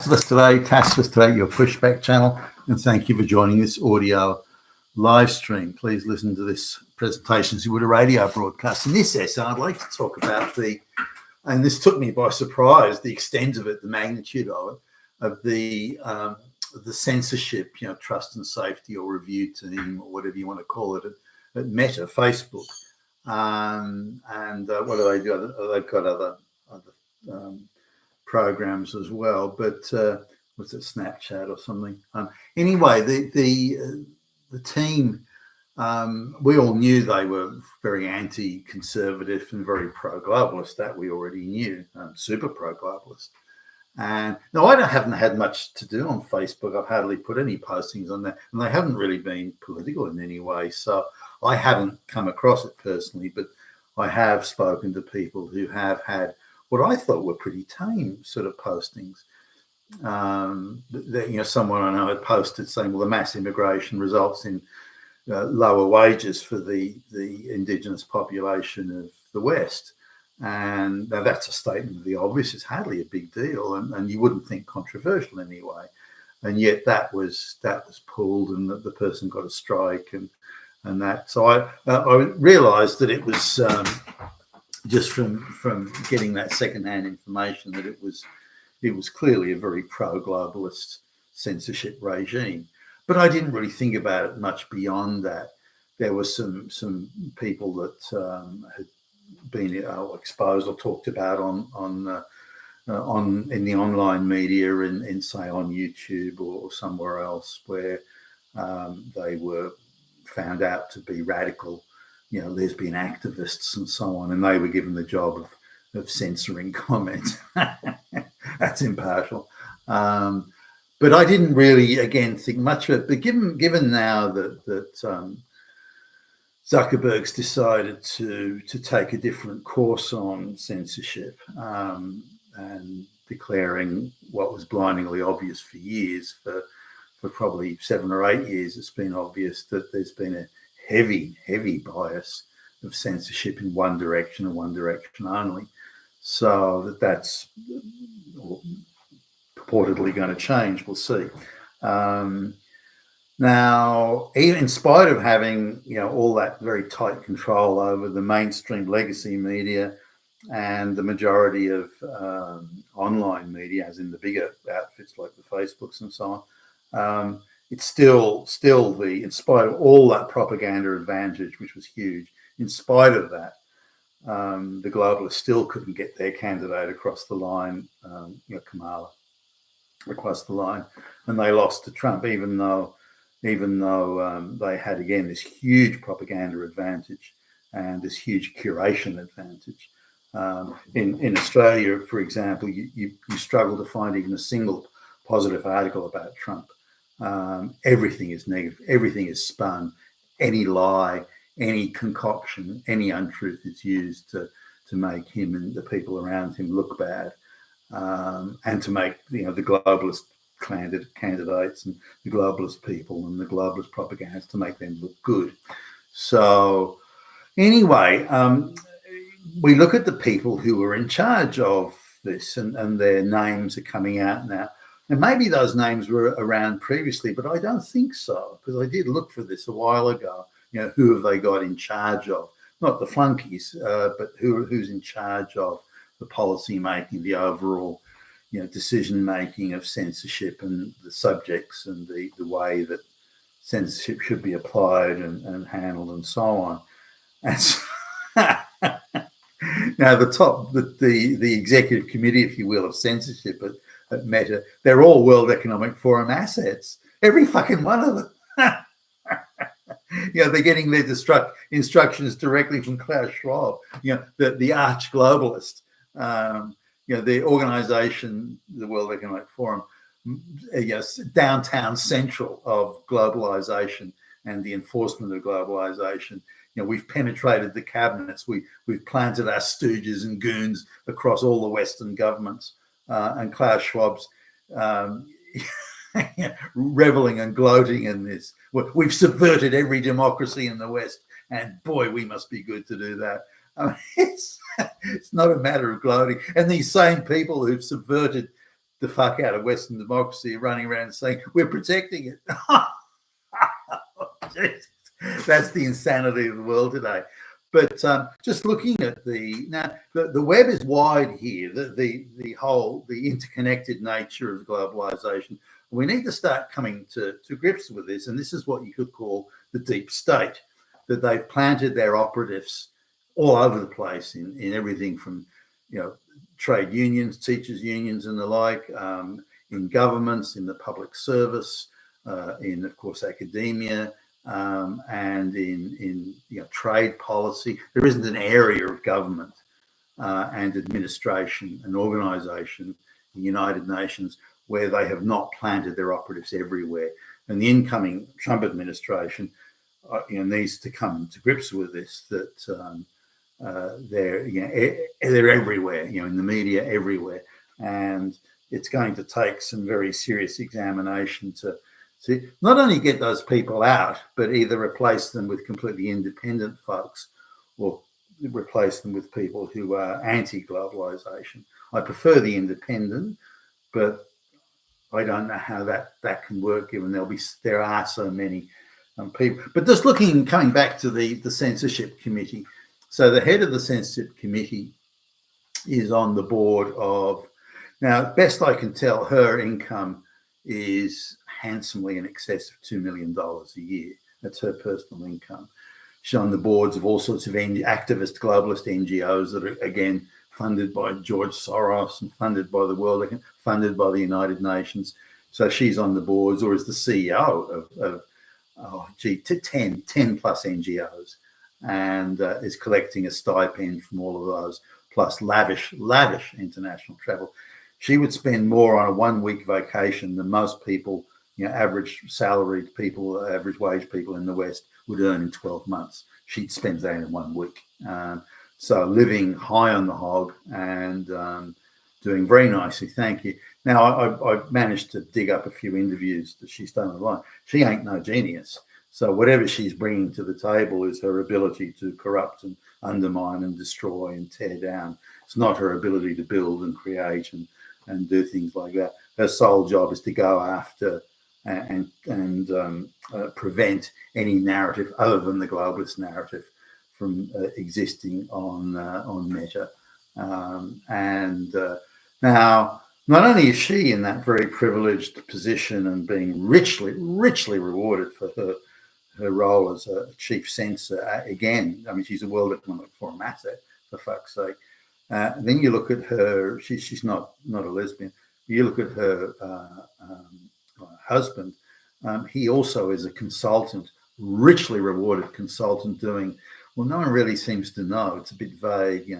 For us today, task us today, your pushback channel, and thank you for joining this audio live stream. Please listen to this presentation as you would a radio broadcast. In this essay, I'd like to talk about and this took me by surprise, the extent of it, the magnitude of the censorship, trust and safety or review team or whatever you want to call it at Meta, Facebook. What do they do? They've got other programs as well, but was it Snapchat or something? Anyway, the team, we all knew they were very anti-conservative and very pro-globalist. That we already knew, super pro-globalist. And no, I haven't had much to do on Facebook. I've hardly put any postings on there, and they haven't really been political in any way. So I haven't come across it personally, but I have spoken to people who have had what I thought were pretty tame sort of postings. Someone I know had posted saying, well, the mass immigration results in lower wages for the indigenous population of the West. And now that's a statement of the obvious. It's hardly a big deal, and you wouldn't think controversial anyway. And yet that was pulled, and the person got a strike, and that. So I realised that it was just from getting that secondhand information that it was clearly a very pro-globalist censorship regime. But I didn't really think about it much beyond that. There were some people that had been exposed or talked about in the online media and say on YouTube or somewhere else where they were found out to be radical, lesbian activists and so on, and they were given the job of censoring comment. That's impartial. But I didn't really, again, think much of it. But given now that Zuckerberg's decided to take a different course on censorship and declaring what was blindingly obvious for years, for probably 7 or 8 years, it's been obvious that there's been a heavy bias of censorship in one direction and one direction only. So that's purportedly going to change. We'll see. Now, even in spite of having all that very tight control over the mainstream legacy media and the majority of online media, as in the bigger outfits like the Facebooks and so on, it's still in spite of all that propaganda advantage, which was huge, in spite of that, the globalists still couldn't get their candidate across the line, Kamala, across the line, and they lost to Trump, even though they had, again, this huge propaganda advantage and this huge curation advantage. In Australia, for example, you struggle to find even a single positive article about Trump. Everything is negative. Everything is spun. Any lie, any concoction, any untruth is used to make him and the people around him look bad, and to make the globalist candidates and the globalist people and the globalist propaganda to make them look good. So anyway, we look at the people who were in charge of this, and their names are coming out now. And maybe those names were around previously, but I don't think so, because I did look for this a while ago. Who have they got in charge of? Not the flunkies, but who's in charge of the policy making, the overall, decision making of censorship and the subjects and the way that censorship should be applied and handled and so on. And so now the executive committee, if you will, of censorship at Meta, they're all World Economic Forum assets. Every fucking one of them. They're getting their instructions directly from Klaus Schwab, the arch globalist. The organization, the World Economic Forum, downtown central of globalization and the enforcement of globalization. We've penetrated the cabinets. We've planted our stooges and goons across all the Western governments. And Klaus Schwab's reveling and gloating in this. We've subverted every democracy in the West, and boy, we must be good to do that. It's not a matter of gloating. And these same people who've subverted the fuck out of Western democracy are running around saying we're protecting it. That's the insanity of the world today. But just looking at the web is wide here. The whole interconnected nature of globalization. We need to start coming to grips with this, and this is what you could call the deep state. That they've planted their operatives all over the place in everything from, trade unions, teachers unions, and the like, in governments, in the public service, in, of course, academia. And in trade policy. There isn't an area of government and administration and organisation, the United Nations, where they have not planted their operatives everywhere. And the incoming Trump administration needs to come to grips with this, that they're everywhere, in the media, everywhere. And it's going to take some very serious examination to not only get those people out, but either replace them with completely independent folks or replace them with people who are anti-globalization. I prefer the independent, but I don't know how that can work, given there are so many people. But just coming back to the censorship committee. So the head of the censorship committee is on the board of, now, best I can tell, her income is handsomely in excess of $2 million a year. That's her personal income. She's on the boards of all sorts of activist globalist NGOs that are, again, funded by George Soros and funded by the world, funded by the United Nations. So she's on the boards, or is the CEO of 10 plus NGOs, and is collecting a stipend from all of those, plus lavish international travel. She would spend more on a 1 week vacation than most people, average salaried people, average wage people in the West would earn in 12 months. She spends that in 1 week. So living high on the hog and doing very nicely. Thank you. Now, I managed to dig up a few interviews that she's done online. She ain't no genius. So whatever she's bringing to the table is her ability to corrupt and undermine and destroy and tear down. It's not her ability to build and create and do things like that. Her sole job is to go after and prevent any narrative other than the globalist narrative from existing on Meta. Now, not only is she in that very privileged position and being richly rewarded for her role as a chief censor, again, I mean, she's a World Economic Forum asset, for fuck's sake. Then you look at her, she's not a lesbian. You look at her husband, he also is a consultant, richly rewarded consultant doing, well, no one really seems to know. It's a bit vague,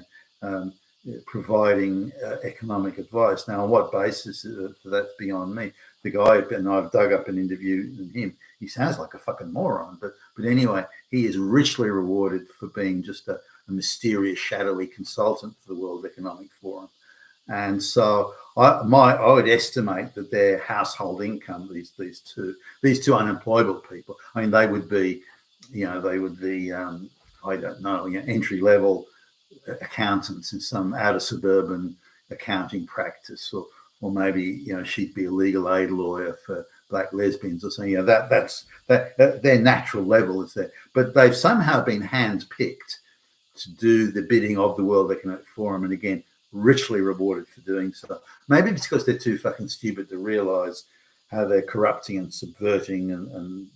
providing economic advice. Now, on what basis that's beyond me. The guy, and I've dug up an interview with him, he sounds like a fucking moron. But anyway, he is richly rewarded for being just a mysterious, shadowy consultant for the World Economic Forum. And so I would estimate that their household income, these two unemployable people, I mean, they would be I don't know, entry level accountants in some outer suburban accounting practice, or maybe she'd be a legal aid lawyer for black lesbians or something. That's their natural level is there, but they've somehow been handpicked to do the bidding of the World Economic Forum, and again, richly rewarded for doing so. Maybe it's because they're too fucking stupid to realise how they're corrupting and subverting and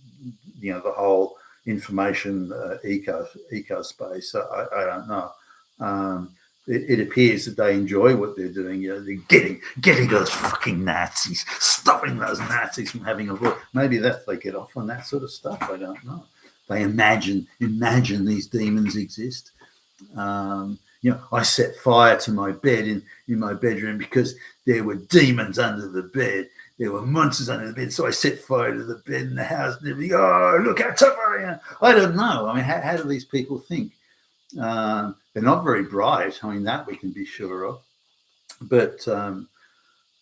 the whole information eco space. I don't know. It appears that they enjoy what they're doing. They're getting those fucking Nazis, stopping those Nazis from having a voice. Maybe that's they get off on that sort of stuff. I don't know. They imagine these demons exist. I set fire to my bed in my bedroom because there were demons under the bed. There were monsters under the bed, so I set fire to the bed in the house and everything. Oh, look how tough I am. I don't know. I mean, how do these people think? They're not very bright. I mean, that we can be sure of. But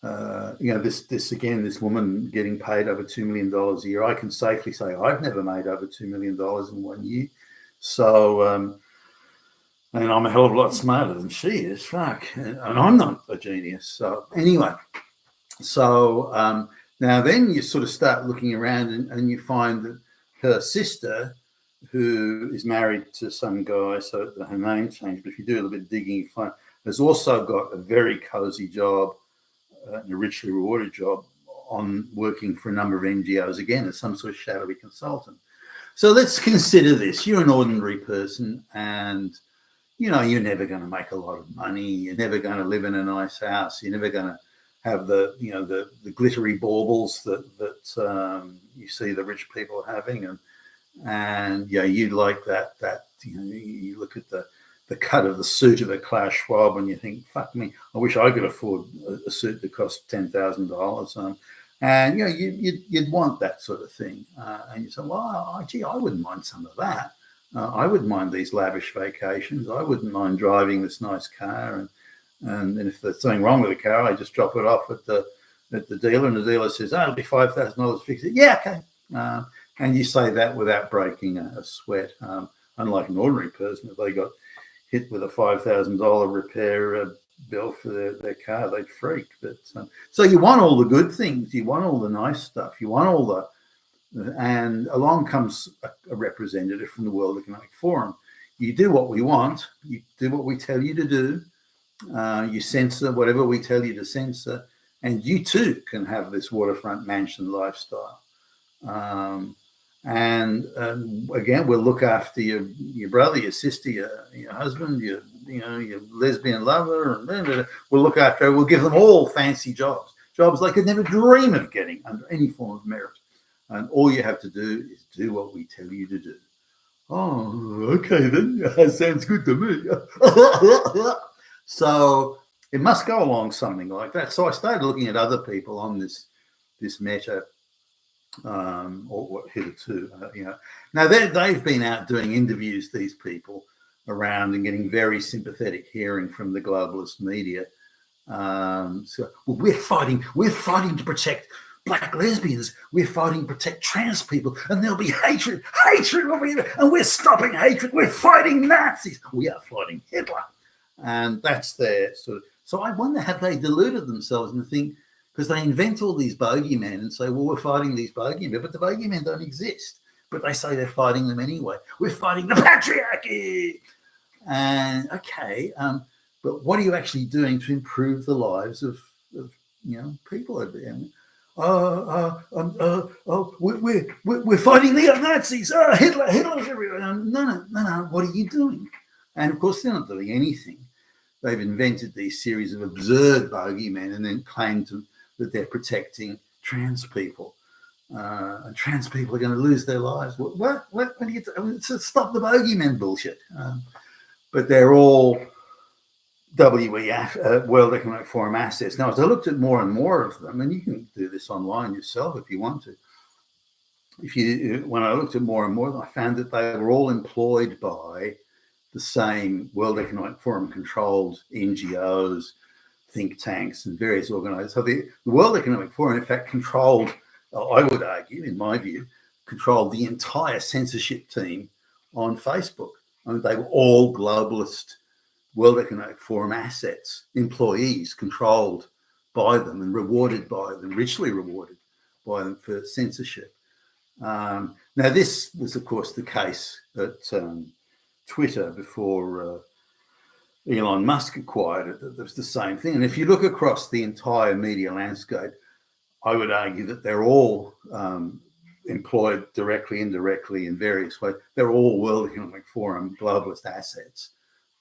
this woman getting paid over $2 million a year. I can safely say I've never made over $2 million in 1 year. So, and I'm a hell of a lot smarter than she is. Fuck, and I'm not a genius. So anyway, So now then you sort of start looking around and you find that her sister, who is married to some guy, so her name changed, but if you do a little bit of digging, you find has also got a very cozy job, and a richly rewarded job on working for a number of NGOs, again, as some sort of shadowy consultant. So let's consider this. You're an ordinary person and, you're never going to make a lot of money. You're never going to live in a nice house. You're never going to have the glittery baubles that you see the rich people having. And you like that, you look at the cut of the suit of a Klaus Schwab and you think, fuck me, I wish I could afford a suit that costs $10,000. And you'd want that sort of thing. And you say, well, gee, I wouldn't mind some of that. I wouldn't mind these lavish vacations. I wouldn't mind driving this nice car. And if there's something wrong with the car, I just drop it off at the dealer, and the dealer says, it'll be $5,000, fix it. Yeah, okay. And you say that without breaking a sweat. Unlike an ordinary person, if they got hit with a $5,000 repair bill for their car, they'd freak. But so you want all the good things, you want all the nice stuff, you want all the, and along comes a representative from the World Economic Forum. You do what we want, you do what we tell you to do, you censor whatever we tell you to censor, and you too can have this waterfront mansion lifestyle. And again, we'll look after your brother, your sister, your husband, your lesbian lover, and we'll look after. We'll give them all fancy jobs they could never dream of getting under any form of merit. And all you have to do is do what we tell you to do. Oh, okay then. That sounds good to me. So it must go along something like that. So I started looking at other people on this meta. Or hitherto, Now they've been out doing interviews, these people, around and getting very sympathetic hearing from the globalist media. So we're fighting to protect black lesbians. We're fighting to protect trans people, and there'll be hatred and we're stopping hatred. We're fighting Nazis. We are fighting Hitler, and that's their sort of. So I wonder, have they deluded themselves and think? Because they invent all these bogeymen and say, well, we're fighting these bogeymen, but the bogeymen don't exist. But they say they're fighting them anyway. We're fighting the patriarchy. And okay, but what are you actually doing to improve the lives of people over there? We're fighting the Nazis. Hitler's everywhere. No. What are you doing? And of course, they're not doing anything. They've invented these series of absurd bogeymen and then claim that they're protecting trans people. And trans people are going to lose their lives. What do you stop the bogeyman bullshit? But they're all WEF, World Economic Forum assets. Now, as I looked at more and more of them, and you can do this online yourself if you want to. When I looked at more and more of them, I found that they were all employed by the same World Economic Forum controlled NGOs, think tanks, and various organizations. So the World Economic Forum, in fact, controlled, I would argue, in my view, controlled the entire censorship team on Facebook. I mean, they were all globalist World Economic Forum assets, employees controlled by them and rewarded by them, richly rewarded by them for censorship. Now, this was, of course, the case at Twitter before Elon Musk acquired it. That was the same thing. And if you look across the entire media landscape, I would argue that they're all employed directly, indirectly, in various ways. They're all World Economic Forum globalist assets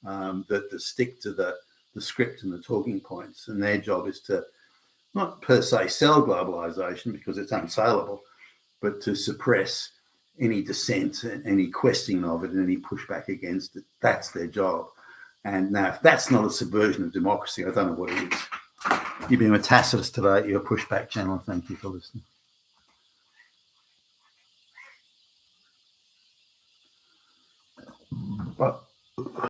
that stick to the script and the talking points. And their job is to not per se sell globalization because it's unsaleable, but to suppress any dissent, any questioning of it, and any pushback against it. That's their job. And now, if that's not a subversion of democracy, I don't know what it is. You've been with Tacitus today at your Pushback channel. Thank you for listening.